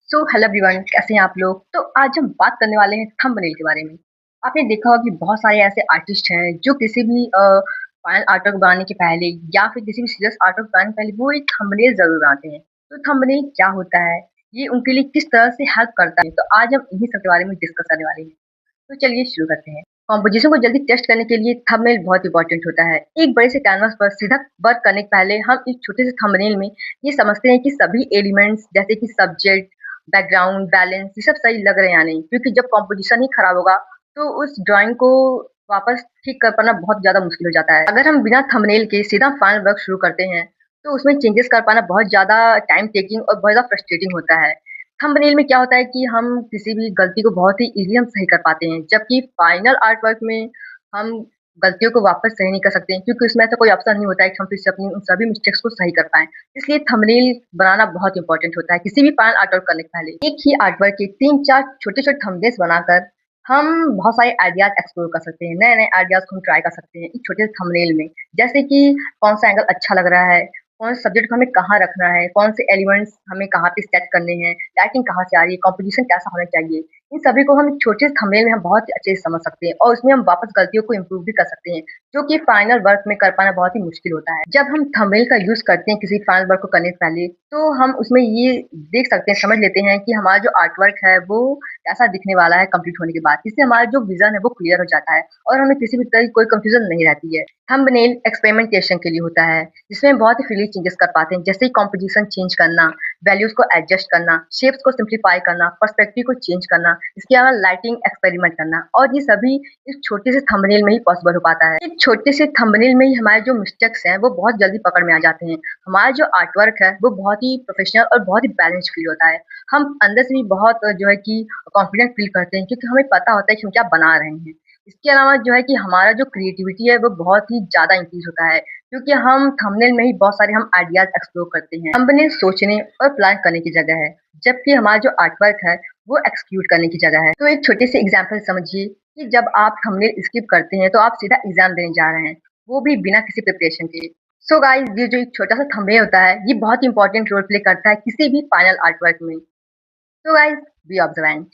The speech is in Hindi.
हेलो एवरीवन, कैसे हैं आप लोग। तो आज हम बात करने वाले हैं थंबनेल के बारे में। आपने देखा होगा कि बहुत सारे ऐसे आर्टिस्ट हैं जो किसी भी फाइनल आर्टवर्क बनाने के पहले या फिर किसी भी सीरियस आर्टवर्क बनाने के पहले वो एक थंबनेल जरूर बनाते हैं। तो थंबनेल क्या होता है, ये उनके लिए किस तरह से हेल्प करता है, तो आज हम इन्हीं सब के बारे में डिस्कस करने वाले हैं। तो चलिए शुरू करते हैं। कॉम्पोजिशन को जल्दी टेस्ट करने के लिए थंबनेल बहुत इंपॉर्टेंट होता है। एक बड़े से कैनवास पर सीधा वर्क करने के पहले हम एक छोटे से थंबनेल में ये समझते हैं कि सभी एलिमेंट्स जैसे कि सब्जेक्ट, बैकग्राउंड, बैलेंस ये सब सही लग रहे हैं या नहीं। क्योंकि जब कॉम्पोजिशन ही खराब होगा तो उस ड्राइंग को वापस ठीक कर पाना बहुत ज्यादा मुश्किल हो जाता है। अगर हम बिना थंबनेल के सीधा फाइनल वर्क शुरू करते हैं तो उसमें चेंजेस कर पाना बहुत ज्यादा टाइम टेकिंग और बहुत ज्यादा फ्रस्ट्रेटिंग होता है। थंबनेल में क्या होता है कि हम किसी भी गलती को बहुत ही इजीली हम सही कर पाते हैं, जबकि फाइनल आर्ट वर्क में हम गलतियों को वापस सही नहीं कर सकते हैं, क्योंकि उसमें ऐसा कोई ऑप्शन नहीं होता है कि हम फिर से अपनी उन सभी मिस्टेक्स को सही कर पाएं। इसलिए थंबनेल बनाना बहुत इंपॉर्टेंट होता है किसी भी फाइनल आर्ट वर्क करने के पहले। एक ही आर्ट वर्क के 3-4 छोटे-छोटे थंबनेल्स बनाकर हम बहुत सारे आइडियाज एक्सप्लोर कर सकते हैं, नए-नए आइडियाज को हम ट्राई कर सकते हैं एक छोटे से थंबनेल में। जैसे कि कौन सा एंगल अच्छा लग रहा है, कौन से सब्जेक्ट को हमें कहाँ रखना है, कौन से एलिमेंट्स हमें कहाँ पे सेट करने हैं, लाइटिंग कहाँ से आ रही है, कंपोजिशन कैसा होना चाहिए। इन सभी को हम छोटे से थंबनेल में हम बहुत अच्छे से समझ सकते हैं और उसमें हम वापस गलतियों को इम्प्रूव भी कर सकते हैं, जो कि फाइनल वर्क में कर पाना बहुत ही मुश्किल होता है। जब हम थंबनेल का यूज करते हैं किसी फाइनल वर्क को करने से पहले, तो हम उसमें ये देख सकते हैं, समझ लेते हैं कि हमारा जो आर्ट वर्क है वो कैसा दिखने वाला है कंप्लीट होने के बाद। इससे हमारा जो विजन है वो क्लियर हो जाता है और हमें किसी भी तरह की कोई कंफ्यूजन नहीं रहती है। थंबनेल एक्सपेरिमेंटेशन के लिए होता है, जिसमें बहुत ही फ्रीली चेंजेस कर पाते हैं, जैसे कंपोजिशन चेंज करना, वैल्यूज को एडजस्ट करना, शेप्स को सिंप्लीफाई करना, पर्सपेक्टिव को चेंज करना, इसके अलावा लाइटिंग एक्सपेरिमेंट करना, और ये सभी इस छोटे से थंबनेल में ही पॉसिबल हो पाता है। एक छोटे से थंबनेल में ही हमारे जो मिस्टेक्स हैं वो बहुत जल्दी पकड़ में आ जाते हैं। हमारा जो आर्ट वर्क है वो बहुत ही प्रोफेशनल और बहुत ही बैलेंस्ड फील होता है। हम अंदर से भी बहुत जो है कि कॉन्फिडेंट फील करते हैं, क्योंकि हमें पता होता है कि हम क्या बना रहे हैं। इसके अलावा जो है कि हमारा जो क्रिएटिविटी है वो बहुत ही ज़्यादा इंक्रीज़ होता है, क्योंकि हम थंबनेल में ही बहुत सारे हम आइडियाज़ एक्सप्लोर करते हैं। थंबनेल सोचने और प्लान करने की जगह है, जबकि हमारा जो आर्ट वर्क है वो एक्जीक्यूट करने की जगह है। तो एक छोटे से एग्जांपल समझिए कि जब आप थंबनेल स्किप करते हैं तो आप सीधा एग्जाम देने जा रहे हैं, वो भी बिना किसी प्रिपरेशन के। सो गाइस, ये जो एक छोटा सा थंबनेल होता है ये बहुत इंपॉर्टेंट रोल प्ले करता है किसी भी फाइनल आर्ट वर्क में। So guys, be observant.